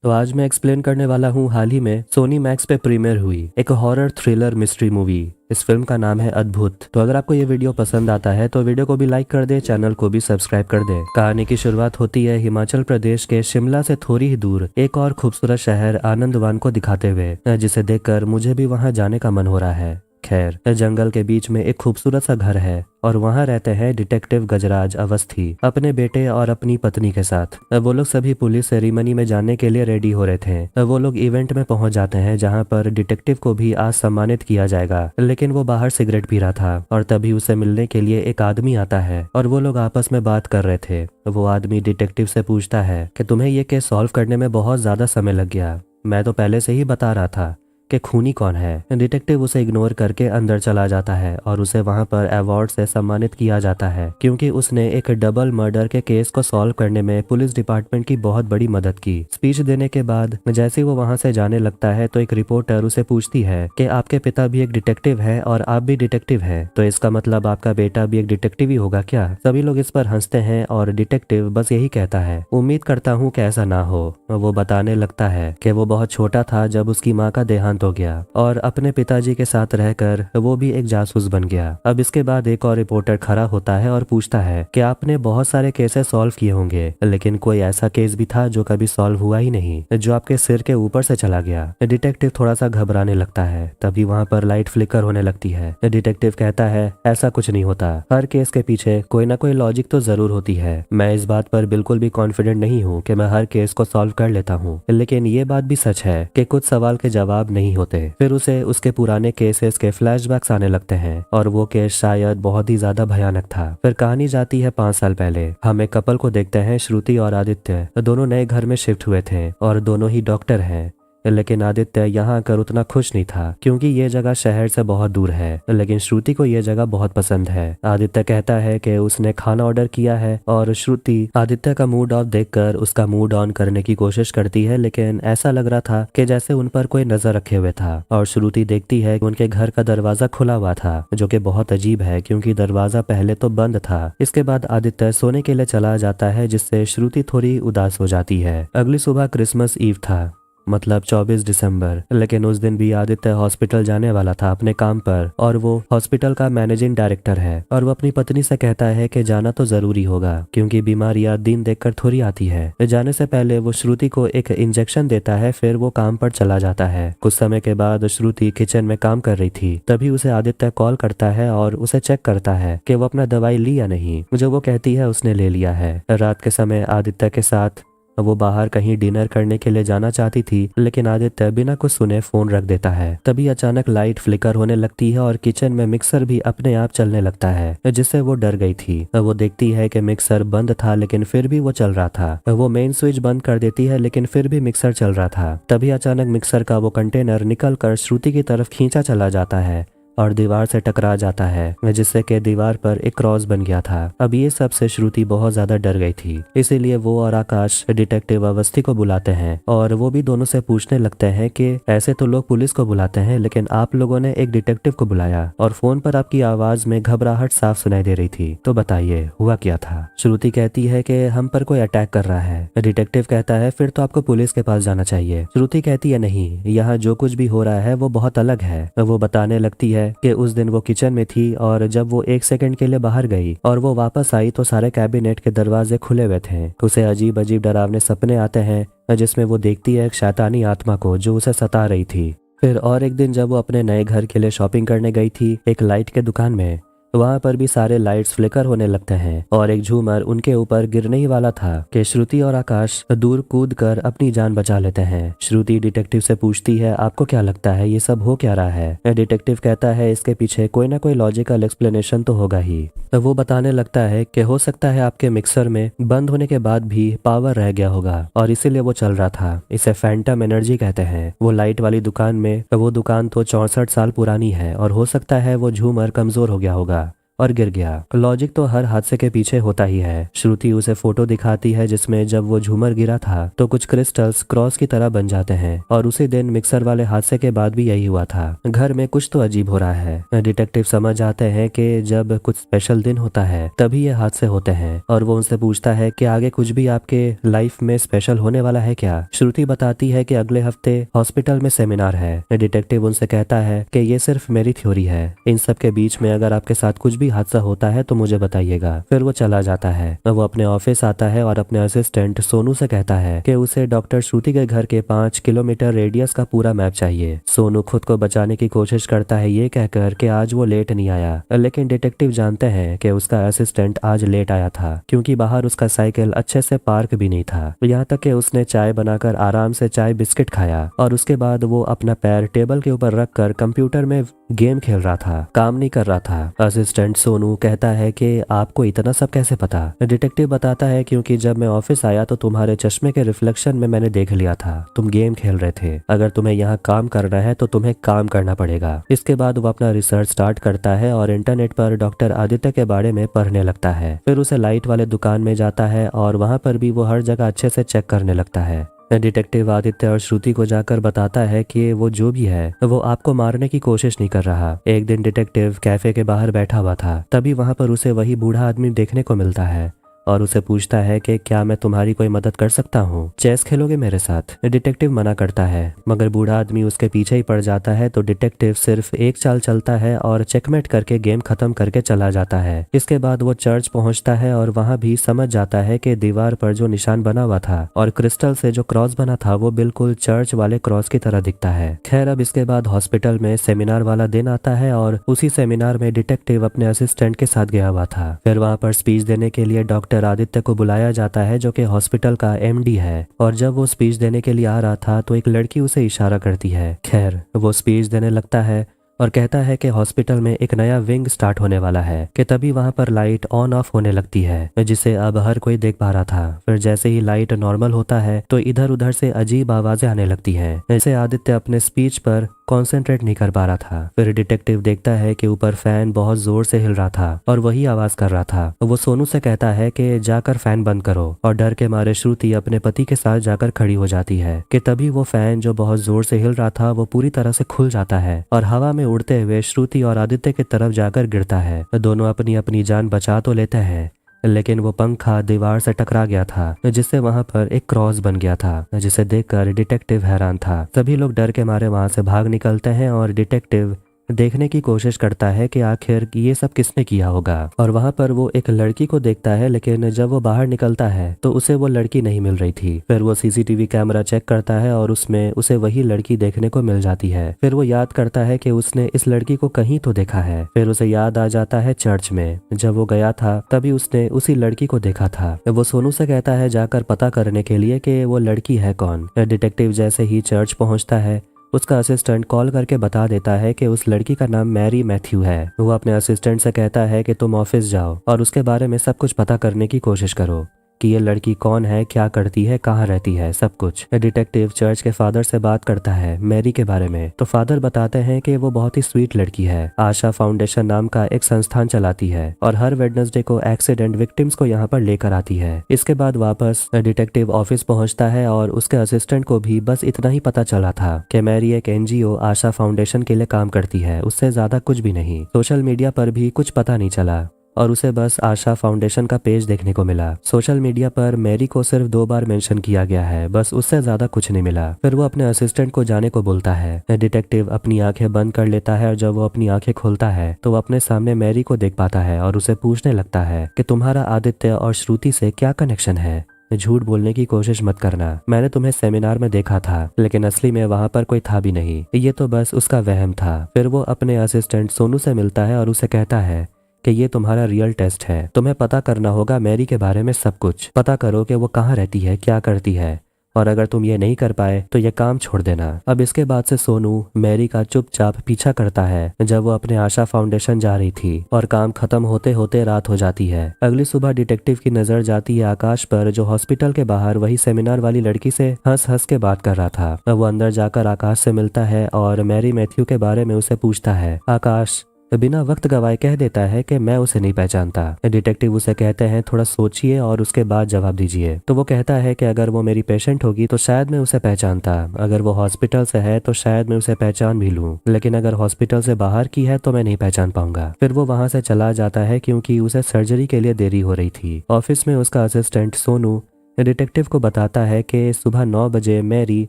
तो आज मैं एक्सप्लेन करने वाला हूँ हाल ही में सोनी मैक्स पे प्रीमियर हुई एक हॉरर थ्रिलर मिस्ट्री मूवी। इस फिल्म का नाम है अद्भुत। तो अगर आपको ये वीडियो पसंद आता है तो वीडियो को भी लाइक कर दे, चैनल को भी सब्सक्राइब कर दे। कहानी की शुरुआत होती है हिमाचल प्रदेश के शिमला से थोड़ी ही दूर एक और खूबसूरत शहर आनंदवान को दिखाते हुए, जिसे देखकर मुझे भी वहाँ जाने का मन हो रहा है। खैर, जंगल के बीच में एक खूबसूरत सा घर है और वहाँ रहते हैं डिटेक्टिव गजराज अवस्थी अपने बेटे और अपनी पत्नी के साथ। वो लोग सभी पुलिस सेरेमनी में जाने के लिए रेडी हो रहे थे। वो लोग इवेंट में पहुंच जाते हैं जहाँ पर डिटेक्टिव को भी आज सम्मानित किया जाएगा, लेकिन वो बाहर सिगरेट पी रहा था और तभी उसे मिलने के लिए एक आदमी आता है और वो लोग आपस में बात कर रहे थे। वो आदमी डिटेक्टिव से पूछता है कि तुम्हें ये केस सॉल्व करने में बहुत ज्यादा समय लग गया, मैं तो पहले से ही बता रहा था कि खूनी कौन है। डिटेक्टिव उसे इग्नोर करके अंदर चला जाता है और उसे वहां पर अवार्ड से सम्मानित किया जाता है क्योंकि उसने एक डबल मर्डर के केस को सॉल्व करने में पुलिस डिपार्टमेंट की बहुत बड़ी मदद की। स्पीच देने के बाद जैसे वो वहां से जाने लगता है तो एक रिपोर्टर उसे पूछती है कि आपके पिता भी एक डिटेक्टिव है और आप भी डिटेक्टिव है, तो इसका मतलब आपका बेटा भी एक डिटेक्टिव ही होगा क्या? सभी लोग इस पर हंसते हैं और डिटेक्टिव बस यही कहता है, उम्मीद करता हूँ कि ऐसा ना हो। वो बताने लगता है कि वो बहुत छोटा था जब उसकी माँ का देहांत हो गया और अपने पिताजी के साथ रहकर वो भी एक जासूस बन गया। अब इसके बाद एक और रिपोर्टर खड़ा होता है और पूछता है कि आपने बहुत सारे केसेस सॉल्व किए होंगे, लेकिन कोई ऐसा केस भी था जो कभी सॉल्व हुआ ही नहीं, जो आपके सिर के ऊपर से चला गया। डिटेक्टिव थोड़ा सा घबराने लगता है। तभी वहाँ पर लाइट फ्लिकर होने लगती है। डिटेक्टिव कहता है ऐसा कुछ नहीं होता, हर केस के पीछे कोई ना कोई लॉजिक तो जरूर होती है। मैं इस बात पर बिल्कुल भी कॉन्फिडेंट नहीं हूँ कि मैं हर केस को सॉल्व कर लेता हूँ, लेकिन ये बात भी सच है कि कुछ सवाल के जवाब नहीं होते। फिर उसे उसके पुराने केसेस के फ्लैशबैक्स आने लगते हैं और वो केस शायद बहुत ही ज्यादा भयानक था। फिर कहानी जाती है 5 साल पहले। हम एक कपल को देखते हैं, श्रुति और आदित्य। दोनों नए घर में शिफ्ट हुए थे और दोनों ही डॉक्टर हैं, लेकिन आदित्य यहाँ आकर उतना खुश नहीं था क्योंकि ये जगह शहर से बहुत दूर है, लेकिन श्रुति को ये जगह बहुत पसंद है। आदित्य कहता है कि उसने खाना ऑर्डर किया है और श्रुति आदित्य का मूड ऑफ देखकर उसका मूड ऑन करने की कोशिश करती है, लेकिन ऐसा लग रहा था कि जैसे उन पर कोई नजर रखे हुए था। और श्रुति देखती है कि उनके घर का दरवाजा खुला हुआ था, जो कि बहुत अजीब है क्योंकि दरवाजा पहले तो बंद था। इसके बाद आदित्य सोने के लिए चला जाता है, जिससे श्रुति थोड़ी उदास हो जाती है। अगली सुबह क्रिसमस ईव था, मतलब 24 दिसंबर, लेकिन उस दिन भी आदित्य हॉस्पिटल जाने वाला था अपने काम पर और वो हॉस्पिटल का मैनेजिंग डायरेक्टर है और वो अपनी पत्नी से कहता है कि जाना तो जरूरी होगा क्योंकि बीमारियां दिन देखकर थोड़ी आती है। जाने से पहले वो श्रुति को एक इंजेक्शन देता है, फिर वो काम पर चला जाता है। कुछ समय के बाद श्रुति किचन में काम कर रही थी, तभी उसे आदित्य कॉल करता है और उसे चेक करता है कि वो अपना दवाई ली या नहीं, जो वो कहती है उसने ले लिया है। रात के समय आदित्य के साथ वो बाहर कहीं डिनर करने के लिए जाना चाहती थी, लेकिन आदित्य बिना कुछ सुने फोन रख देता है। तभी अचानक लाइट फ्लिकर होने लगती है और किचन में मिक्सर भी अपने आप चलने लगता है, जिससे वो डर गई थी। वो देखती है कि मिक्सर बंद था लेकिन फिर भी वो चल रहा था। वो मेन स्विच बंद कर देती है लेकिन फिर भी मिक्सर चल रहा था। तभी अचानक मिक्सर का वो कंटेनर निकल कर श्रुति की तरफ खींचा चला जाता है और दीवार से टकरा जाता है, जिससे कि दीवार पर एक क्रॉस बन गया था। अब ये सब से श्रुति बहुत ज्यादा डर गई थी, इसीलिए वो और आकाश डिटेक्टिव अवस्थी को बुलाते हैं और वो भी दोनों से पूछने लगते हैं कि ऐसे तो लोग पुलिस को बुलाते हैं, लेकिन आप लोगों ने एक डिटेक्टिव को बुलाया और फोन पर आपकी आवाज में घबराहट साफ सुनाई दे रही थी, तो बताइए हुआ क्या था? श्रुति कहती है कि हम पर कोई अटैक कर रहा है। डिटेक्टिव कहता है फिर तो आपको पुलिस के पास जाना चाहिए। श्रुति कहती है नहीं, यहाँ जो कुछ भी हो रहा है वो बहुत अलग है। वो बताने लगती है कि उस दिन वो किचन में थी और जब वो 1 सेकंड के लिए बाहर गई और वो वापस आई तो सारे कैबिनेट के दरवाजे खुले हुए थे। उसे अजीब अजीब डरावने सपने आते हैं जिसमें वो देखती है एक शैतानी आत्मा को जो उसे सता रही थी। फिर और एक दिन जब वो अपने नए घर के लिए शॉपिंग करने गई थी एक लाइट के दुकान में, वहाँ पर भी सारे लाइट्स फ्लिकर होने लगते हैं और एक झूमर उनके ऊपर गिरने ही वाला था कि श्रुति और आकाश दूर कूद कर अपनी जान बचा लेते हैं। श्रुति डिटेक्टिव से पूछती है आपको क्या लगता है ये सब हो क्या रहा है? डिटेक्टिव कहता है इसके पीछे कोई ना कोई लॉजिकल एक्सप्लेनेशन तो होगा ही। वो बताने लगता है कि हो सकता है आपके मिक्सर में बंद होने के बाद भी पावर रह गया होगा और इसीलिए वो चल रहा था। इसे फैंटम एनर्जी कहते हैं। वो लाइट वाली दुकान में, वो दुकान तो 64 साल पुरानी है और हो सकता है वो झूमर कमजोर हो गया होगा और गिर गया। लॉजिक तो हर हादसे के पीछे होता ही है। श्रुति उसे फोटो दिखाती है जिसमें जब वो झूमर गिरा था तो कुछ क्रिस्टल्स क्रॉस की तरह बन जाते हैं और उसी दिन मिक्सर वाले हादसे के बाद भी यही हुआ था। घर में कुछ तो अजीब हो रहा है। डिटेक्टिव समझ जाते हैं कि जब कुछ स्पेशल दिन होता है तभी ये हादसे होते हैं और वो उनसे पूछता है कि आगे कुछ भी आपके लाइफ में स्पेशल होने वाला है क्या। श्रुति बताती है कि अगले हफ्ते हॉस्पिटल में सेमिनार है। डिटेक्टिव उनसे कहता है कि ये सिर्फ मेरी थ्योरी है, इन सब के बीच में अगर आपके साथ कुछ भी हादसा होता है तो मुझे बताइएगा। फिर वो चला जाता है। वो अपने ऑफिस आता है और अपने असिस्टेंट सोनू से कहता है कि उसे डॉक्टर श्रुति के घर के 5 किलोमीटर रेडियस का पूरा मैप चाहिए। सोनू खुद को बचाने की कोशिश करता है ये कहकर कि आज वो लेट नहीं आया, लेकिन डिटेक्टिव जानते हैं कि उसका असिस्टेंट आज लेट आया था क्योंकि बाहर उसका साइकिल अच्छे से पार्क भी नहीं था। यहाँ तक कि उसने चाय बनाकर आराम से चाय बिस्किट खाया और उसके बाद वो अपना पैर टेबल के ऊपर रखकर कंप्यूटर में गेम खेल रहा था, काम नहीं कर रहा था। असिस्टेंट सोनू कहता है कि आपको इतना सब कैसे पता। डिटेक्टिव बताता है क्योंकि जब मैं ऑफिस आया तो तुम्हारे चश्मे के रिफ्लेक्शन में मैंने देख लिया था, तुम गेम खेल रहे थे। अगर तुम्हें यहाँ काम करना है तो तुम्हें काम करना पड़ेगा। इसके बाद वो अपना रिसर्च स्टार्ट करता है और इंटरनेट पर डॉक्टर आदित्य के बारे में पढ़ने लगता है। फिर उसे लाइट वाले दुकान में जाता है और वहाँ पर भी वो हर जगह अच्छे से चेक करने लगता है। डिटेक्टिव आदित्य और श्रुति को जाकर बताता है कि वो जो भी है वो आपको मारने की कोशिश नहीं कर रहा। एक दिन डिटेक्टिव कैफे के बाहर बैठा हुआ था, तभी वहां पर उसे वही बूढ़ा आदमी देखने को मिलता है और उसे पूछता है कि क्या मैं तुम्हारी कोई मदद कर सकता हूँ, चेस खेलोगे मेरे साथ। डिटेक्टिव मना करता है मगर बूढ़ा आदमी उसके पीछे ही पड़ जाता है तो डिटेक्टिव सिर्फ एक चाल चलता है और चेकमेट करके गेम खत्म करके चला जाता है। इसके बाद वो चर्च पहुंचता है और वहां भी समझ जाता है कि दीवार पर जो निशान बना हुआ था और क्रिस्टल से जो क्रॉस बना था वो बिल्कुल चर्च वाले क्रॉस की तरह दिखता है। खैर अब इसके बाद हॉस्पिटल में सेमिनार वाला दिन आता है और उसी सेमिनार में डिटेक्टिव अपने असिस्टेंट के साथ गया हुआ था। फिर वहां पर स्पीच देने के लिए डॉक्टर आदित्य को बुलाया जाता है जो कि हॉस्पिटल का एमडी है और जब वो स्पीच देने के लिए आ रहा था तो एक लड़की उसे इशारा करती है। खैर वो स्पीच देने लगता है और कहता है कि हॉस्पिटल में एक नया विंग स्टार्ट होने वाला है कि तभी वहां पर लाइट ऑन ऑफ होने लगती है जिसे अब हर कोई देख पा रहा था। फिर जैसे ही लाइट नॉर्मल होता है तो इधर उधर से अजीब आवाजें आने लगती हैं। ऐसे आदित्य अपने स्पीच पर कंसंट्रेट नहीं कर पा रहा था। फिर डिटेक्टिव देखता है कि ऊपर फैन बहुत जोर से हिल रहा था और वही आवाज कर रहा था। वो सोनू से कहता है कि जाकर फैन बंद करो और डर के मारे श्रुति अपने पति के साथ जाकर खड़ी हो जाती है कि तभी वो फैन जो बहुत जोर से हिल रहा था वो पूरी तरह से खुल जाता है और हवा में उड़ते हुए श्रुति और आदित्य की तरफ जाकर गिरता है। दोनों अपनी अपनी जान बचा तो लेते हैं लेकिन वो पंखा दीवार से टकरा गया था जिससे वहां पर एक क्रॉस बन गया था जिसे देखकर डिटेक्टिव हैरान था। सभी लोग डर के मारे वहां से भाग निकलते हैं और डिटेक्टिव देखने की कोशिश करता है कि आखिर ये सब किसने किया होगा और वहां पर वो एक लड़की को देखता है लेकिन जब वो बाहर निकलता है तो उसे वो लड़की नहीं मिल रही थी। फिर वो सीसीटीवी कैमरा चेक करता है और उसमें उसे वही लड़की देखने को मिल जाती है। फिर वो याद करता है कि उसने इस लड़की को कहीं तो देखा है। फिर उसे याद आ जाता है चर्च में जब वो गया था तभी उसने उसी लड़की को देखा था। वो सोनू से कहता है जाकर पता करने के लिए कि वो लड़की है कौन। डिटेक्टिव जैसे ही चर्च पहुंचता है उसका असिस्टेंट कॉल करके बता देता है कि उस लड़की का नाम मैरी मैथ्यू है। वो अपने असिस्टेंट से कहता है कि तुम ऑफिस जाओ और उसके बारे में सब कुछ पता करने की कोशिश करो कि ये लड़की कौन है, क्या करती है, कहाँ रहती है, सब कुछ। डिटेक्टिव चर्च के फादर से बात करता है मैरी के बारे में तो फादर बताते हैं कि वो बहुत ही स्वीट लड़की है। आशा फाउंडेशन नाम का एक संस्थान चलाती है और हर वेडनेसडे को एक्सीडेंट विक्टिम्स को यहाँ पर लेकर आती है। इसके बाद वापस डिटेक्टिव ऑफिस पहुंचता है और उसके असिस्टेंट को भी बस इतना ही पता चला था कि मैरी एक एनजीओ आशा फाउंडेशन के लिए काम करती है, उससे ज्यादा कुछ भी नहीं। सोशल मीडिया पर भी कुछ पता नहीं चला और उसे बस आशा फाउंडेशन का पेज देखने को मिला। सोशल मीडिया पर मैरी को सिर्फ 2 बार मेंशन किया गया है, बस उससे ज्यादा कुछ नहीं मिला। फिर वो अपने असिस्टेंट को जाने को बोलता है। डिटेक्टिव अपनी आंखें बंद कर लेता है और जब वो अपनी आंखें खोलता है तो वो अपने सामने मैरी को देख पाता है और उसे पूछने लगता है कि तुम्हारा आदित्य और श्रुति से क्या कनेक्शन है। झूठ बोलने की कोशिश मत करना, मैंने तुम्हें सेमिनार में देखा था लेकिन असली में वहां पर कोई था भी नहीं, ये तो बस उसका वहम था। फिर वो अपने असिस्टेंट सोनू से मिलता है और उसे कहता है कि ये तुम्हारा रियल टेस्ट है, तुम्हें पता करना होगा मैरी के बारे में सब कुछ। पता करो कि वो कहाँ रहती है, क्या करती है और अगर तुम ये नहीं कर पाए तो ये काम छोड़ देना। अब इसके बाद से सोनू मैरी का चुपचाप पीछा करता है जब वो अपने आशा फाउंडेशन जा रही थी और काम खत्म होते होते रात हो जाती है। अगली सुबह डिटेक्टिव की नजर जाती है आकाश पर जो हॉस्पिटल के बाहर वही सेमिनार वाली लड़की से हंस हंस के बात कर रहा था। वो अंदर जाकर आकाश से मिलता है और मैरी मैथ्यू के बारे में उसे पूछता है। आकाश बिना वक्त गवाए कह देता है कि मैं उसे नहीं पहचानता। डिटेक्टिव उसे कहते हैं थोड़ा सोचिए और उसके बाद जवाब दीजिए। तो वो कहता है कि अगर वो मेरी पेशेंट होगी तो शायद मैं उसे पहचानता, अगर वो हॉस्पिटल से है तो शायद मैं उसे पहचान भी लूं, लेकिन अगर हॉस्पिटल से बाहर की है तो मैं नहीं पहचान पाऊंगा। फिर वो वहां से चला जाता है क्योंकि उसे सर्जरी के लिए देरी हो रही थी। ऑफिस में उसका असिस्टेंट सोनू डिटेक्टिव को बताता है कि सुबह 9 बजे मैरी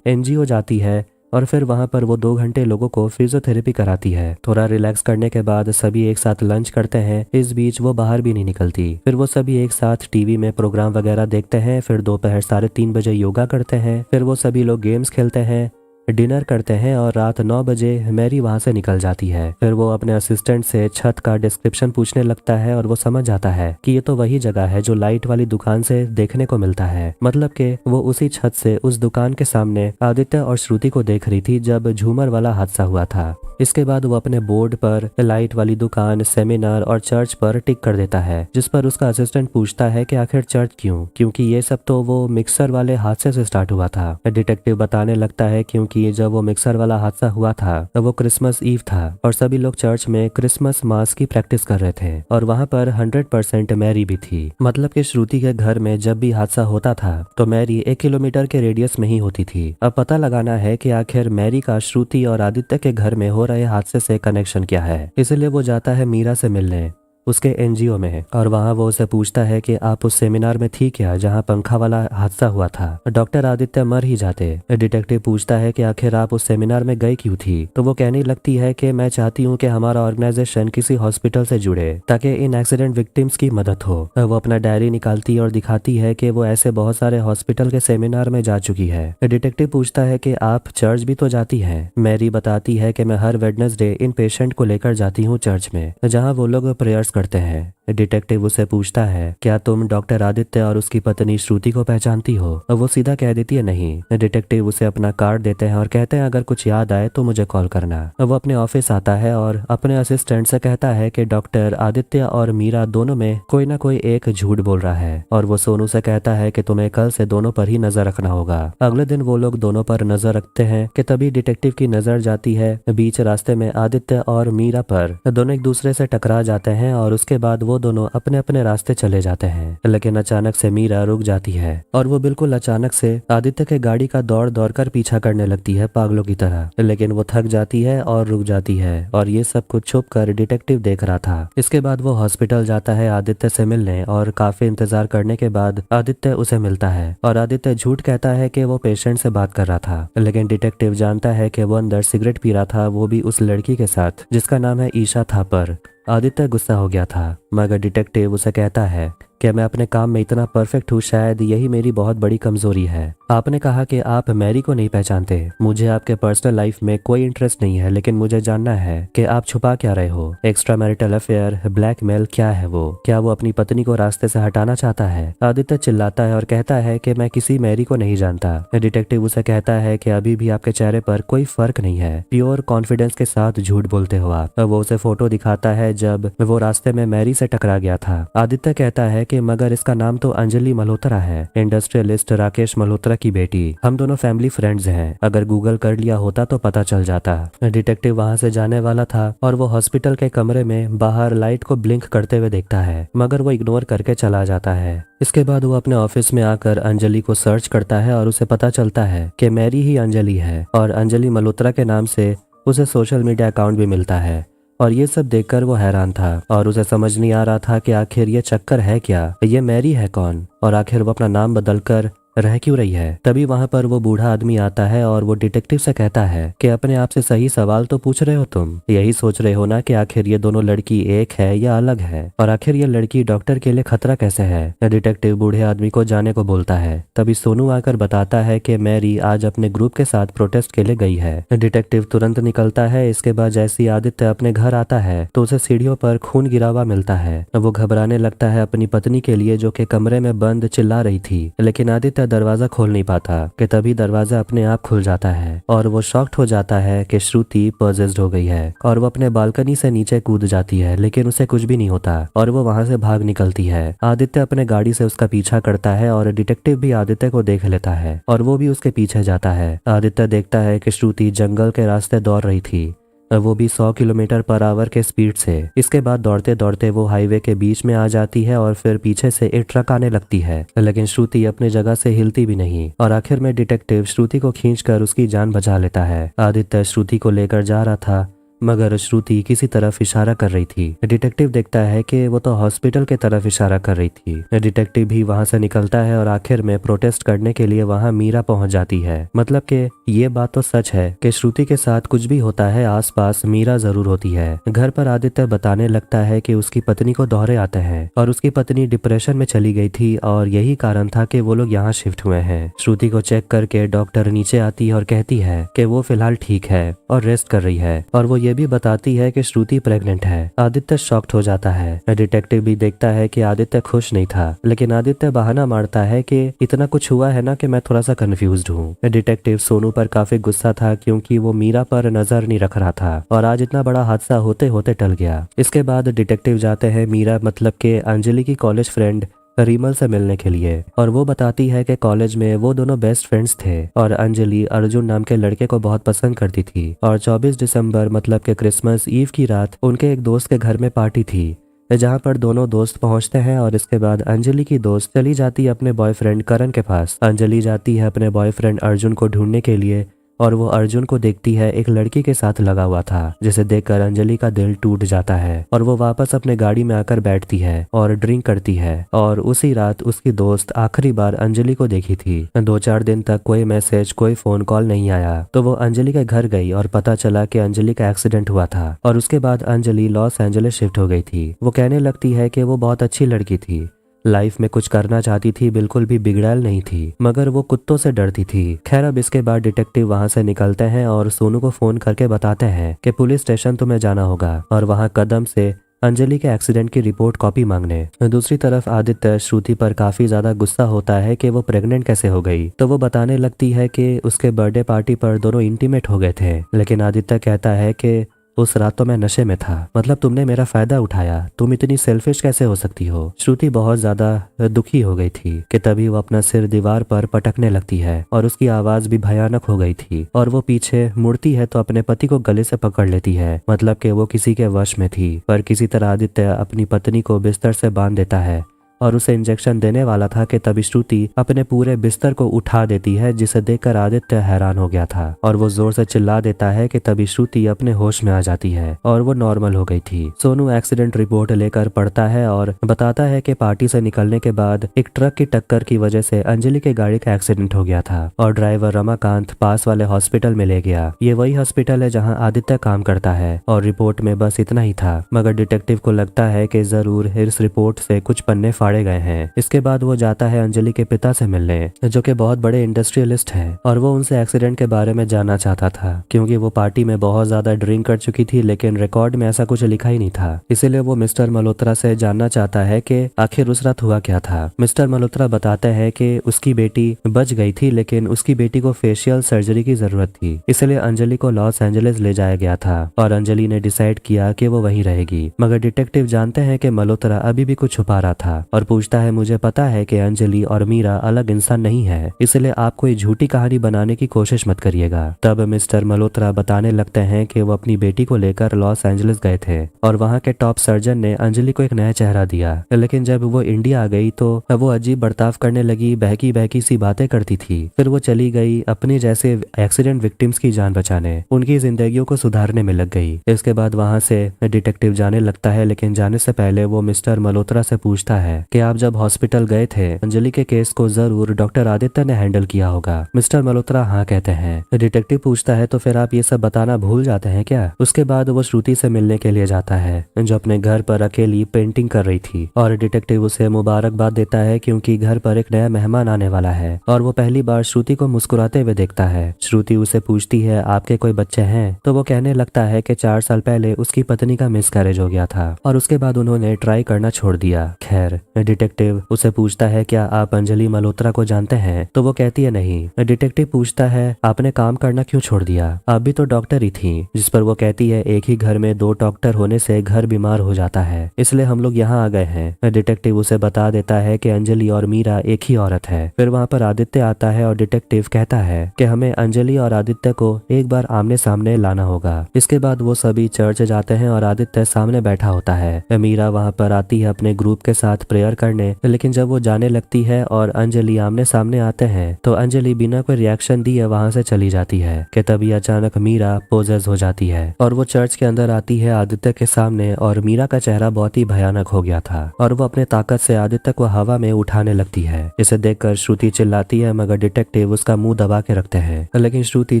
एनजीओ जाती है और फिर वहां पर वो 2 घंटे लोगों को फिजियोथेरेपी कराती है। थोड़ा रिलैक्स करने के बाद सभी एक साथ लंच करते हैं। इस बीच वो बाहर भी नहीं निकलती। फिर वो सभी एक साथ टीवी में प्रोग्राम वगैरह देखते हैं। फिर दोपहर 3:30 बजे योगा करते हैं। फिर वो सभी लोग गेम्स खेलते हैं, डिनर करते हैं और रात 9 बजे मैरी वहां से निकल जाती है। फिर वो अपने असिस्टेंट से छत का डिस्क्रिप्शन पूछने लगता है और वो समझ जाता है कि ये तो वही जगह है जो लाइट वाली दुकान से देखने को मिलता है। मतलब कि वो उसी छत से उस दुकान के सामने आदित्य और श्रुति को देख रही थी जब झूमर वाला हादसा हुआ था। इसके बाद वो अपने बोर्ड पर लाइट वाली दुकान, सेमिनार और चर्च पर टिक कर देता है, जिस पर उसका असिस्टेंट पूछता है कि आखिर चर्च क्यों, क्योंकि ये सब तो वो मिक्सर वाले हादसे से स्टार्ट हुआ था। डिटेक्टिव बताने लगता है क्योंकि जब वो मिक्सर वाला हादसा हुआ था तब वो क्रिसमस ईव था और सभी लोग चर्च में क्रिसमस मास की प्रैक्टिस कर रहे थे और वहाँ पर 100% मैरी भी थी। मतलब कि श्रुति के घर में जब भी हादसा होता था तो मैरी 1 किलोमीटर के रेडियस में ही होती थी। अब पता लगाना है कि आखिर मैरी का श्रुति और आदित्य के घर में हो रहे हादसे से कनेक्शन क्या है। इसलिए वो जाता है मीरा से मिलने उसके एनजीओ में और वहाँ वो उसे पूछता है कि आप उस सेमिनार में थी क्या जहाँ पंखा वाला हादसा हुआ था। डॉक्टर आदित्य मर ही जाते। डिटेक्टिव पूछता है कि आखिर आप उस सेमिनार में गई क्यों थी। तो वो कहने लगती है कि मैं चाहती हूँ कि हमारा ऑर्गेनाइजेशन किसी हॉस्पिटल से जुड़े ताकि इन एक्सीडेंट विक्टिम्स की मदद हो। वो अपना डायरी निकालती है और दिखाती है कि वो ऐसे बहुत सारे हॉस्पिटल के सेमिनार में जा चुकी है। डिटेक्टिव पूछता है कि आप चर्च भी तो जाती है। मैरी बताती है कि मैं हर वेडनेसडे इन पेशेंट को लेकर जाती हूँ चर्च में जहाँ वो लोग प्रेयर्स करते हैं। डिटेक्टिव उसे पूछता है क्या तुम डॉक्टर आदित्य और उसकी पत्नी श्रुति को पहचानती हो। वो सीधा कह देती है नहीं। डिटेक्टिव उसे अपना कार्ड देते हैं और कहते हैं अगर कुछ याद आए तो मुझे कॉल करना। वो अपने ऑफिस आता है और अपने असिस्टेंट से कहता है कि डॉक्टर आदित्य और मीरा दोनों में कोई ना कोई एक झूठ बोल रहा है और वो सोनू से कहता है कि तुम्हें कल से दोनों पर ही नजर रखना होगा। अगले दिन वो लोग दोनों पर नजर रखते हैं कि तभी डिटेक्टिव की नजर जाती है बीच रास्ते में आदित्य और मीरा पर। दोनों एक दूसरे से टकरा जाते हैं और उसके बाद वो दोनों अपने अपने रास्ते चले जाते हैं। लेकिन अचानक से मीरा रुक जाती है और वो बिल्कुल अचानक से आदित्य के गाड़ी का दौड़ दौड़ कर पीछा करने लगती है पागलों की तरह। लेकिन वो थक जाती है और रुक जाती है और ये सब कुछ छुप कर डिटेक्टिव देख रहा था। इसके बाद वो हॉस्पिटल जाता है आदित्य से मिलने और काफी इंतजार करने के बाद आदित्य उसे मिलता है और आदित्य झूठ कहता है कि वो पेशेंट से बात कर रहा था। लेकिन डिटेक्टिव जानता है कि वो अंदर सिगरेट पी रहा था, वो भी उस लड़की के साथ जिसका नाम है ईशा थापर। आदित्य गुस्सा हो गया था मगर डिटेक्टिव उसे कहता है कि मैं अपने काम में इतना परफेक्ट हूँ, शायद यही मेरी बहुत बड़ी कमजोरी है। आपने कहा कि आप मैरी को नहीं पहचानते। मुझे आपके पर्सनल लाइफ में कोई इंटरेस्ट नहीं है, लेकिन मुझे जानना है कि आप छुपा क्या रहे हो। एक्स्ट्रा मैरिटल अफेयर, ब्लैकमेल, क्या है वो? क्या वो अपनी पत्नी को रास्ते से हटाना चाहता है? आदित्य चिल्लाता है और कहता है कि मैं किसी मैरी को नहीं जानता। डिटेक्टिव उसे कहता है कि अभी भी आपके चेहरे पर कोई फर्क नहीं है, प्योर कॉन्फिडेंस के साथ झूठ बोलते हो आप। वो उसे फोटो दिखाता है जब वो रास्ते में मैरी से टकरा गया था। आदित्य कहता है कि मगर इसका नाम तो अंजलि मल्होत्रा है, इंडस्ट्रियलिस्ट राकेश मल्होत्रा की बेटी। हम दोनों फैमिली फ्रेंड्स हैं, अगर गूगल कर लिया होता तो पता चल जाता। डिटेक्टिव वहां से जाने वाला था और वो हॉस्पिटल के कमरे में बाहर लाइट को ब्लिंक करते हुए देखता है, मगर वो इग्नोर करके चला जाता है। इसके बाद वो अपने ऑफिस में आकर अंजलि को सर्च करता है और उसे पता चलता है कि मैरी ही अंजलि है और अंजलि मल्होत्रा के नाम से उसे सोशल मीडिया अकाउंट भी मिलता है। और ये सब देखकर वो हैरान था और उसे समझ नहीं आ रहा था कि आखिर ये चक्कर है क्या, ये मैरी है कौन और आखिर वो अपना नाम बदलकर रह क्यों रही है। तभी वहां पर वो बूढ़ा आदमी आता है और वो डिटेक्टिव से कहता है कि अपने आप से सही सवाल तो पूछ रहे हो, तुम यही सोच रहे हो ना कि आखिर ये दोनों लड़की एक है या अलग है, और आखिर ये लड़की डॉक्टर के लिए खतरा कैसे है। डिटेक्टिव बूढ़े आदमी को जाने को बोलता है। तभी सोनू आकर बताता है कि मैरी आज अपने ग्रुप के साथ प्रोटेस्ट के लिए गई है। डिटेक्टिव तुरंत निकलता है। इसके बाद जैसे आदित्य अपने घर आता है तो उसे सीढ़ियों पर खून गिरा हुआ मिलता है। वो घबराने लगता है अपनी पत्नी के लिए जो कि कमरे में बंद चिल्ला रही थी, लेकिन आदित्य दरवाजा खोल नहीं पाता कि तभी दरवाजा अपने आप खुल जाता है और वो शॉक्ड हो जाता है कि श्रुति पॉजेस्ड हो गई है और वो अपने बालकनी से नीचे कूद जाती है, लेकिन उसे कुछ भी नहीं होता और वो वहां से भाग निकलती है। आदित्य अपने गाड़ी से उसका पीछा करता है और डिटेक्टिव भी आदित्य को देख लेता है और वो भी उसके पीछे जाता है। आदित्य देखता है कि श्रुति जंगल के रास्ते दौड़ रही थी, वो भी 100 किलोमीटर पर आवर के स्पीड से। इसके बाद दौड़ते दौड़ते वो हाईवे के बीच में आ जाती है और फिर पीछे से एक ट्रक आने लगती है, लेकिन श्रुति अपनी जगह से हिलती भी नहीं और आखिर में डिटेक्टिव श्रुति को खींचकर उसकी जान बचा लेता है। आदित्य श्रुति को लेकर जा रहा था मगर श्रुति किसी तरफ इशारा कर रही थी। डिटेक्टिव देखता है कि वो तो हॉस्पिटल के तरफ इशारा कर रही थी। डिटेक्टिव भी वहां से निकलता है और आखिर में प्रोटेस्ट करने के लिए वहां मीरा पहुंच जाती है। मतलब कि ये बात तो सच है कि श्रुति के साथ कुछ भी होता है आसपास मीरा जरूर होती है। घर पर आदित्य बताने लगता है कि उसकी पत्नी को दौरे आते हैं और उसकी पत्नी डिप्रेशन में चली गई थी और यही कारण था कि वो लोग यहाँ शिफ्ट हुए हैं। श्रुति को चेक करके डॉक्टर नीचे आती है और कहती है कि वो फिलहाल ठीक है और रेस्ट कर रही है और वो ये भी बताती है कि श्रुति प्रेग्नेंट है। आदित्य शॉक्ड हो जाता है। डिटेक्टिव भी देखता है कि आदित्य खुश नहीं था, लेकिन आदित्य बहाना मारता है कि इतना कुछ हुआ है ना कि मैं थोड़ा सा कंफ्यूज्ड हूँ। डिटेक्टिव सोनू पर काफी गुस्सा था क्योंकि वो मीरा पर नजर नहीं रख रहा था और आज इतना बड़ा हादसा होते होते टल गया। इसके बाद डिटेक्टिव जाते हैं मीरा मतलब के अंजलि की कॉलेज फ्रेंड रीमल से मिलने के लिए और वो बताती है कि कॉलेज में वो दोनों बेस्ट फ्रेंड्स थे और अंजलि अर्जुन नाम के लड़के को बहुत पसंद करती थी और 24 दिसंबर मतलब के क्रिसमस ईव की रात उनके एक दोस्त के घर में पार्टी थी जहाँ पर दोनों दोस्त पहुंचते हैं और इसके बाद अंजलि की दोस्त चली जाती है अपने बॉयफ्रेंड करण के पास। अंजलि जाती है अपने बॉयफ्रेंड अर्जुन को ढूंढने के लिए और वो अर्जुन को देखती है एक लड़की के साथ लगा हुआ था, जिसे देखकर अंजलि का दिल टूट जाता है और वो वापस अपने गाड़ी में आकर बैठती है और ड्रिंक करती है। और उसी रात उसकी दोस्त आखिरी बार अंजलि को देखी थी। 2-4 दिन तक कोई मैसेज कोई फोन कॉल नहीं आया तो वो अंजलि के घर गई और पता चला कि अंजलि का एक्सीडेंट हुआ था और उसके बाद अंजलि लॉस एंजलिस शिफ्ट हो गई थी। वो कहने लगती है कि वो बहुत अच्छी लड़की थी, लाइफ में कुछ करना चाहती थी, बिल्कुल भी बिगड़ैल नहीं थी, मगर वो कुत्तों से डरती थी। खैर अब इसके बाद डिटेक्टिव वहां से निकलते हैं और सोनू को फोन करके बताते हैं कि पुलिस स्टेशन तुम्हें जाना होगा और वहां कदम से अंजलि के एक्सीडेंट की रिपोर्ट कॉपी मांगने। दूसरी तरफ आदित्य श्रुति पर काफी ज्यादा गुस्सा होता है कि वो प्रेग्नेंट कैसे हो गई, तो वो बताने लगती है कि उसके बर्थडे पार्टी पर दोनों इंटीमेट हो गए थे, लेकिन आदित्य कहता है कि उस रात तो मैं नशे में था, मतलब तुमने मेरा फायदा उठाया, तुम इतनी सेल्फिश कैसे हो सकती हो। श्रुति बहुत ज्यादा दुखी हो गई थी कि तभी वो अपना सिर दीवार पर पटकने लगती है और उसकी आवाज भी भयानक हो गई थी और वो पीछे मुड़ती है तो अपने पति को गले से पकड़ लेती है, मतलब कि वो किसी के वश में थी। पर किसी तरह आदित्य अपनी पत्नी को बिस्तर से बांध देता है और उसे इंजेक्शन देने वाला था कि तभी श्रुति अपने पूरे बिस्तर को उठा देती है, जिसे देखकर आदित्य हैरान हो गया था और वो जोर से चिल्ला देता है कि तभी श्रुति अपने होश में आ जाती है और वो नॉर्मल हो गई थी। सोनू एक्सीडेंट रिपोर्ट लेकर पढ़ता है और बताता है कि पार्टी से निकलने के बाद एक ट्रक की टक्कर की वजह से अंजलि के गाड़ी का एक्सीडेंट हो गया था और ड्राइवर रमाकांत पास वाले हॉस्पिटल में ले गया। ये वही हॉस्पिटल है जहाँ आदित्य काम करता है और रिपोर्ट में बस इतना ही था, मगर डिटेक्टिव को लगता है कि जरूर इस रिपोर्ट से कुछ पन्ने फाड़े गए हैं। इसके बाद वो जाता है अंजलि के पिता से मिलने, जो कि बहुत बड़े इंडस्ट्रियलिस्ट हैं और वो उनसे एक्सीडेंट के बारे में जानना चाहता था क्योंकि वो पार्टी में बहुत ज्यादा ड्रिंक कर चुकी थी, लेकिन रिकॉर्ड में ऐसा कुछ लिखा ही नहीं था। इसीलिए वो मिस्टर मल्होत्रा से जानना चाहता है कि आखिर उस रात हुआ क्या था। मिस्टर मल्होत्रा बताते हैं कि उसकी बेटी बच गई थी, लेकिन उसकी बेटी को फेशियल सर्जरी की जरूरत थी, इसलिए अंजलि को लॉस एंजलिस ले जाया गया था और अंजलि ने डिसाइड किया कि वो वहीं रहेगी। मगर डिटेक्टिव जानते हैं कि मल्होत्रा अभी भी कुछ छुपा रहा था और पूछता है मुझे पता है कि अंजलि और मीरा अलग इंसान नहीं है, इसलिए आप कोई झूठी कहानी बनाने की कोशिश मत करिएगा। तब मिस्टर मल्होत्रा बताने लगते हैं कि वो अपनी बेटी को लेकर लॉस एंजलिस गए थे और वहाँ के टॉप सर्जन ने अंजलि को एक नया चेहरा दिया, लेकिन जब वो इंडिया आ गई तो वो अजीब बर्ताव करने लगी, बहकी बहकी सी बातें करती थी। फिर वो चली गई अपने जैसे एक्सीडेंट विक्टिम्स की जान बचाने, उनकी जिंदगियों को सुधारने में लग गई। इसके बाद वहाँ से डिटेक्टिव जाने लगता है, लेकिन जाने से पहले वो मिस्टर मल्होत्रा से पूछता है कि आप जब हॉस्पिटल गए थे अंजलि के केस को जरूर डॉक्टर आदित्य ने हैंडल किया होगा। मिस्टर मल्होत्रा हाँ कहते हैं। डिटेक्टिव पूछता है तो फिर आप ये सब बताना भूल जाते हैं क्या। उसके बाद वो श्रुति से मिलने के लिए जाता है जो अपने घर पर अकेली पेंटिंग कर रही थी और डिटेक्टिव उसे मुबारकबाद देता है क्योंकि घर पर एक नया मेहमान आने वाला है और वो पहली बार श्रुति को मुस्कुराते हुए देखता है। श्रुति उसे पूछती है आपके कोई बच्चे हैं, तो वो कहने लगता है कि 4 साल पहले उसकी पत्नी का मिसकैरेज हो गया था और उसके बाद उन्होंने ट्राई करना छोड़ दिया। खैर डिटेक्टिव उसे पूछता है क्या आप अंजलि मल्होत्रा को जानते हैं, तो वो कहती है नहीं। डिटेक्टिव पूछता है आपने काम करना क्यों छोड़ दिया, आप भी तो डॉक्टर ही थी। जिस पर वो कहती है एक ही घर में 2 डॉक्टर होने से घर बीमार हो जाता है, इसलिए हम लोग यहाँ आ गए हैं। डिटेक्टिव उसे बता देता है कि अंजलि और मीरा एक ही औरत है। फिर वहाँ पर आदित्य आता है और डिटेक्टिव कहता है कि हमें अंजलि और आदित्य को एक बार आमने सामने लाना होगा। इसके बाद वो सभी चर्च जाते हैं और आदित्य सामने बैठा होता है। मीरा वहाँ पर आती है अपने ग्रुप के साथ प्रेयर करने, लेकिन जब वो जाने लगती है और अंजलि आमने सामने आते हैं तो अंजलि बिना कोई रिएक्शन दिए वहाँ से चली जाती है कि तभी अचानक मीरा पोजेस हो जाती है और वो चर्च के अंदर आती है आदित्य के सामने और मीरा का चेहरा बहुत ही भयानक हो गया था और वो अपने ताकत से आदित्य को हवा में उठाने लगती है। इसे देखकर श्रुति चिल्लाती है मगर डिटेक्टिव उसका मुंह दबा के रखते हैं, लेकिन श्रुति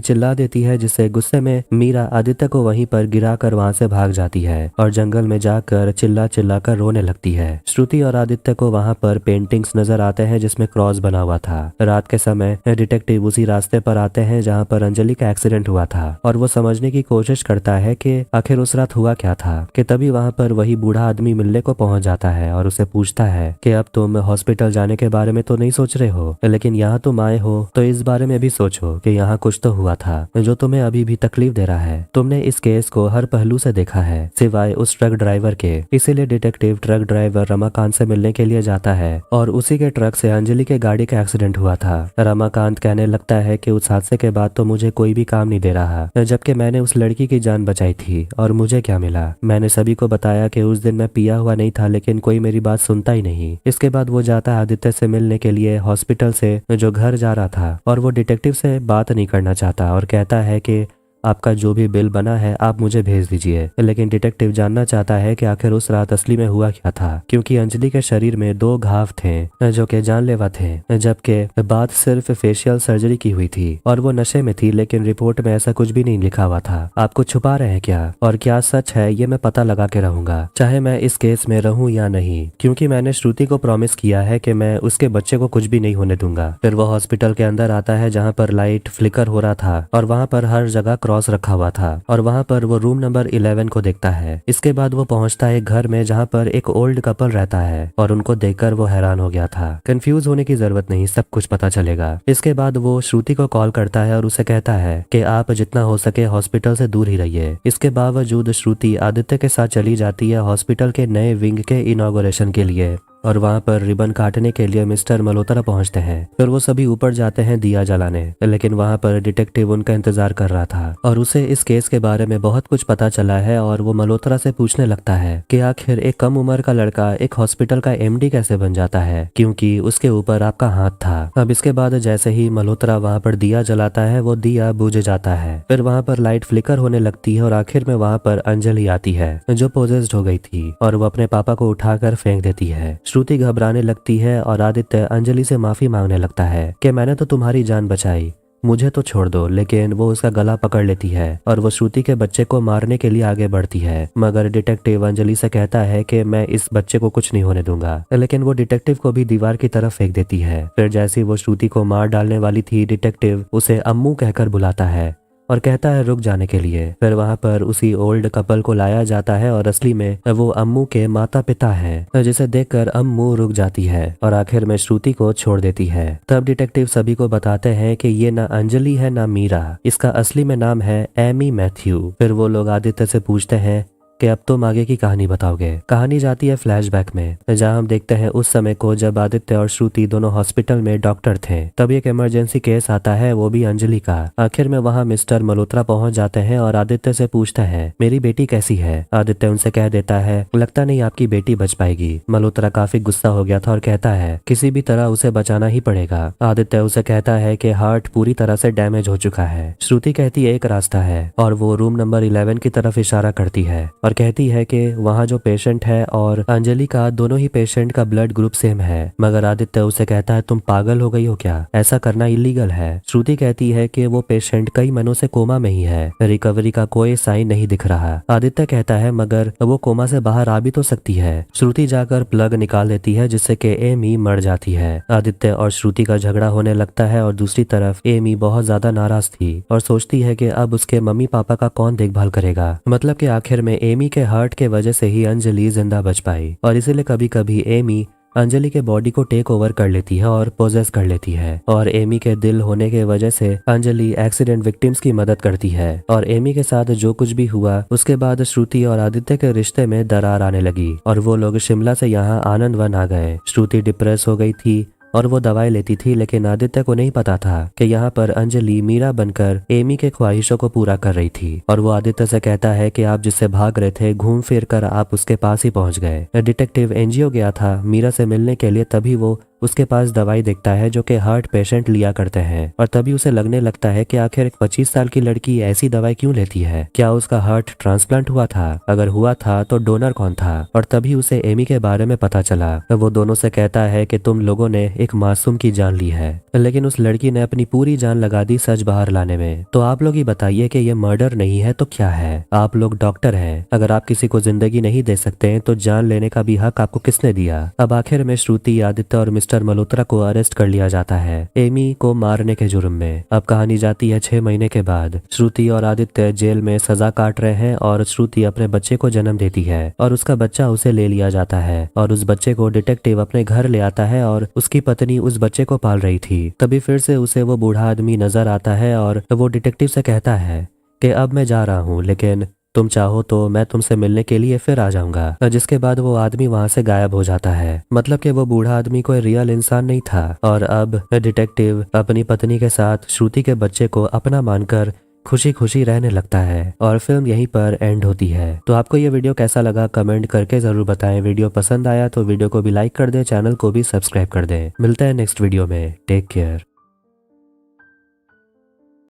चिल्ला देती है जिससे गुस्से में मीरा आदित्य को वहीं पर गिरा कर वहाँ से भाग जाती है और जंगल में जाकर चिल्ला चिल्ला कर रोने लगती है। श्रुति और आदित्य को वहाँ पर पेंटिंग्स नजर आते हैं जिसमें क्रॉस बना हुआ था। रात के समय डिटेक्टिव उसी रास्ते पर आते हैं जहाँ पर अंजलि का एक्सीडेंट हुआ था और वो समझने की कोशिश करता है कि आखिर उस रात हुआ क्या था कि तभी वहाँ पर वही बूढ़ा आदमी मिलने को पहुंच जाता है और उसे पूछता है कि अब तुम हॉस्पिटल जाने के बारे में तो नहीं सोच रहे हो, लेकिन यहाँ तुम आए हो तो इस बारे में भी सोचो कि यहाँ कुछ तो हुआ था जो तुम्हें अभी भी तकलीफ दे रहा है। तुमने इस केस को हर पहलू से देखा है सिवाय उस ट्रक ड्राइवर के। इसीलिए डिटेक्टिव ट्रक ड्राइवर रमाकांत से मिलने के लिए जाता है और उसी के ट्रक से अंजलि के गाड़ी का एक्सीडेंट हुआ था। रमाकांत कहने लगता है कि उस हादसे के बाद तो मुझे कोई भी काम नहीं दे रहा, जबकि मैंने उस लड़की की जान बचाई थी और मुझे क्या मिला। मैंने सभी को बताया कि उस दिन मैं पिया हुआ नहीं था, लेकिन कोई मेरी बात सुनता ही नहीं। इसके बाद वो जाता है आदित्य से मिलने के लिए हॉस्पिटल से जो घर जा रहा था और वो डिटेक्टिव से बात नहीं करना चाहता और कहता है कि आपका जो भी बिल बना है आप मुझे भेज दीजिए। लेकिन डिटेक्टिव जानना चाहता है कि आखिर उस रात असली में हुआ क्या था, क्योंकि अंजलि के शरीर में 2 घाव थे जो कि जानलेवा थे, जबकि बात सिर्फ फेशियल सर्जरी की हुई थी और वो नशे में थी, लेकिन रिपोर्ट में ऐसा कुछ भी नहीं लिखा हुआ था। आप कुछ छुपा रहे हैं क्या, और क्या सच है ये मैं पता लगा के रहूंगा, चाहे मैं इस केस में रहूं या नहीं, क्योंकि मैंने श्रुति को प्रॉमिस किया है कि मैं उसके बच्चे को कुछ भी नहीं होने दूंगा। फिर वो हॉस्पिटल के अंदर आता है जहाँ पर लाइट फ्लिकर हो रहा था और वहाँ पर हर जगह क्रॉस रखा हुआ था और वहाँ पर वो रूम नंबर 11 को देखता है। इसके बाद वो पहुंचता है एक घर में जहाँ पर एक ओल्ड कपल रहता है और उनको देखकर वो हैरान हो गया था। कंफ्यूज होने की जरूरत नहीं, सब कुछ पता चलेगा। इसके बाद वो श्रुति को कॉल करता है और उसे कहता है कि आप जितना हो सके हॉस्पिटल से दूर ही रहिए। इसके बावजूद श्रुति आदित्य के साथ चली जाती है हॉस्पिटल के नए विंग के इनॉग्रेशन के लिए और वहाँ पर रिबन काटने के लिए मिस्टर मल्होत्रा पहुंचते हैं। फिर वो सभी ऊपर जाते हैं दिया जलाने, लेकिन वहाँ पर डिटेक्टिव उनका इंतजार कर रहा था और उसे इस केस के बारे में बहुत कुछ पता चला है और वो मल्होत्रा से पूछने लगता है कि आखिर एक कम उम्र का लड़का एक हॉस्पिटल का एमडी कैसे बन जाता है, क्योंकि उसके ऊपर आपका हाथ था। अब इसके बाद जैसे ही मल्होत्रा वहाँ पर दिया जलाता है वो दिया बुझ जाता है। फिर वहाँ पर लाइट फ्लिकर होने लगती है और आखिर में वहाँ पर अंजलि आती है जो पोजेस्ड हो गई थी और वो अपने पापा को उठाकर फेंक देती है। श्रुति घबराने लगती है और आदित्य अंजलि से माफी मांगने लगता है कि मैंने तो तुम्हारी जान बचाई, मुझे तो छोड़ दो, लेकिन वो उसका गला पकड़ लेती है और वो श्रुति के बच्चे को मारने के लिए आगे बढ़ती है। मगर डिटेक्टिव अंजलि से कहता है कि मैं इस बच्चे को कुछ नहीं होने दूंगा, लेकिन वो डिटेक्टिव को भी दीवार की तरफ फेंक देती है। फिर जैसे वो श्रुति को मार डालने वाली थी, डिटेक्टिव उसे अम्मू कहकर बुलाता है और कहता है रुक जाने के लिए। फिर वहाँ पर उसी ओल्ड कपल को लाया जाता है और असली में वो अम्मू के माता पिता हैं, जिसे देखकर अम्मू रुक जाती है और आखिर में श्रुति को छोड़ देती है। तब डिटेक्टिव सभी को बताते हैं कि ये ना अंजलि है ना मीरा, इसका असली में नाम है एमी मैथ्यू। फिर वो लोग आदित्य से पूछते हैं कि अब तुम आगे की कहानी बताओगे। कहानी जाती है फ्लैशबैक में, जहां हम देखते हैं उस समय को जब आदित्य और श्रुति दोनों हॉस्पिटल में डॉक्टर थे। तब एक इमरजेंसी केस आता है, वो भी अंजलि का। आखिर में वहां मिस्टर मल्होत्रा पहुंच जाते हैं और आदित्य से पूछते हैं मेरी बेटी कैसी है। आदित्य उनसे कह देता है लगता नहीं आपकी बेटी बच पाएगी। मल्होत्रा काफी गुस्सा हो गया था और कहता है किसी भी तरह उसे बचाना ही पड़ेगा। आदित्य उसे कहता है कि हार्ट पूरी तरह से डैमेज हो चुका है। श्रुति कहती है एक रास्ता है और वो रूम नंबर 11 की तरफ इशारा करती है और कहती है कि वहाँ जो पेशेंट है और अंजलि का दोनों ही पेशेंट का ब्लड ग्रुप सेम है। मगर आदित्य उसे कहता है तुम पागल हो गई हो क्या, ऐसा करना इलीगल है। श्रुति कहती है कि वो पेशेंट कई महीनों से कोमा में ही है, रिकवरी का कोई साइन नहीं दिख रहा। आदित्य कहता है मगर वो कोमा से बाहर आ भी तो सकती है। श्रुति जाकर प्लग निकाल देती है जिससे कि एमी मर जाती है। आदित्य और श्रुति का झगड़ा होने लगता है और दूसरी तरफ एमी बहुत ज्यादा नाराज थी और सोचती है कि अब उसके मम्मी पापा का कौन देखभाल करेगा। मतलब कि आखिर में एमी के हार्ट के वजह से ही अंजलि जिंदा बच पाई और इसीलिए कभी कभी एमी अंजलि के बॉडी को टेक ओवर कर लेती है और पोजेस कर लेती है। और एमी के दिल होने के वजह से अंजलि एक्सीडेंट विक्टिम्स की मदद करती है। और एमी के साथ जो कुछ भी हुआ उसके बाद श्रुति और आदित्य के रिश्ते में दरार आने लगी और वो लोग शिमला से यहाँ आनंद वन आ गए। श्रुति डिप्रेस हो गई थी और वो दवाई लेती थी, लेकिन आदित्य को नहीं पता था कि यहाँ पर अंजलि मीरा बनकर एमी के ख्वाहिशों को पूरा कर रही थी। और वो आदित्य से कहता है कि आप जिससे भाग रहे थे घूम फिर कर आप उसके पास ही पहुंच गए। डिटेक्टिव एनजीओ गया था मीरा से मिलने के लिए, तभी वो उसके पास दवाई देखता है जो कि हार्ट पेशेंट लिया करते हैं। और तभी उसे लगने लगता है कि आखिर एक 25 साल की लड़की ऐसी दवाई क्यों लेती है। क्या उसका हार्ट ट्रांसप्लांट हुआ था? अगर हुआ था तो डोनर कौन था? और तभी उसे एमी के बारे में पता चला। वो दोनों से कहता है कि तुम लोगों ने एक मासूम की जान ली है, लेकिन उस लड़की ने अपनी पूरी जान लगा दी सच बाहर लाने में। तो आप लोग ही बताइए कि ये मर्डर नहीं है तो क्या है? आप लोग डॉक्टर हैं, अगर आप किसी को जिंदगी नहीं दे सकते तो जान लेने का भी हक आपको किसने दिया? अब आखिर में श्रुति, आदित्य और मिस्टर मल्होत्रा को अरेस्ट कर लिया जाता है एमी को मारने के जुर्म में। अब कहानी जाती है 6 महीने के बाद। श्रुति और आदित्य जेल में सजा काट रहे हैं और श्रुति अपने बच्चे को जन्म देती है और उसका बच्चा उसे ले लिया जाता है और उस बच्चे को डिटेक्टिव अपने घर ले आता है और उसकी पत्नी उस बच्चे को पाल रही थी। तभी फिर से उसे वो बूढ़ा आदमी नजर आता है और वो डिटेक्टिव से कहता है कि अब मैं जा रहा हूँ, लेकिन तुम चाहो तो मैं तुमसे मिलने के लिए फिर आ जाऊंगा। जिसके बाद वो आदमी वहां से गायब हो जाता है। मतलब कि वो बूढ़ा आदमी कोई रियल इंसान नहीं था। और अब डिटेक्टिव अपनी पत्नी के साथ श्रुति के बच्चे को अपना मानकर खुशी खुशी रहने लगता है और फिल्म यहीं पर एंड होती है। तो आपको ये वीडियो कैसा लगा कमेंट करके जरूर बताएं। वीडियो पसंद आया तो वीडियो को भी लाइक कर दें, चैनल को भी सब्सक्राइब कर दें। मिलते हैं नेक्स्ट वीडियो में। Take care.